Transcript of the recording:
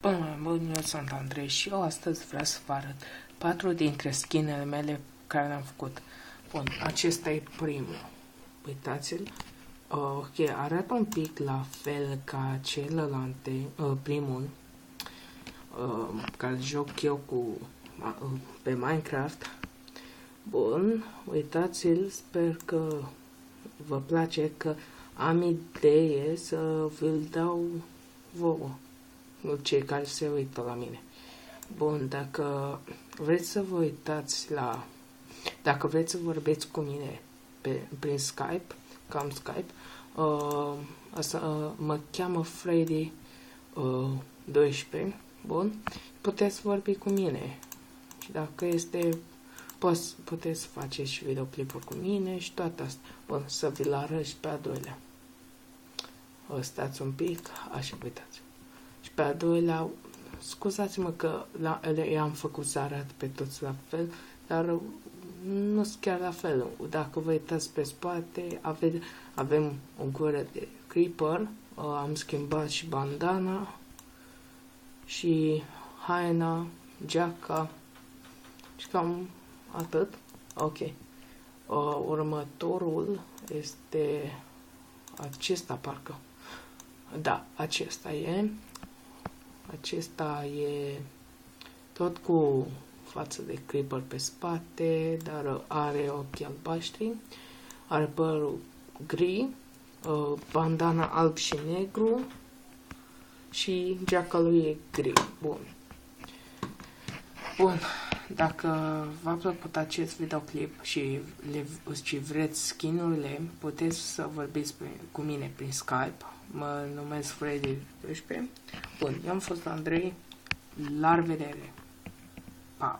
Bun, eu sunt Andrei și eu astăzi vreau să vă arăt 4 dintre skinele mele care le-am făcut. Bun, acesta e primul. Uitați-l. Ok, arată un pic la fel ca celelalte, primul, care joc eu pe Minecraft. Bun, uitați-l, sper că vă place, că am idee să vi-l dau vouă, cei care se uită la mine. Bun, dacă vreți să vă uitați dacă vreți să vorbiți cu mine prin Skype, cam Skype, mă cheamă Freddy 12, bun, puteți vorbi cu mine. Și dacă este, puteți să faceți și videoclipuri cu mine și toate astea. Bun, să vi-l arăt și pe a doilea. Stați un pic, așa, uitați. Și pe a doilea, scuzați-mă că i-am făcut să arăt pe toți la fel, dar nu sunt chiar la fel. Dacă vă uitați pe spate, avem o gură de creeper, am schimbat și bandana, și haina, geaca, și cam atât. Ok. Următorul este acesta, parcă. Da, acesta e. Acesta e tot cu față de creeper pe spate, dar are ochi albaștri, are părul gri, bandana alb și negru și geaca lui e gri. Bun. Bun. Dacă v-a plăcut acest videoclip și vreți skin-urile, puteți să vorbiți cu mine prin Skype. Mă numesc Freddy 12. Bun, eu am fost Andrei. La revedere! Pa!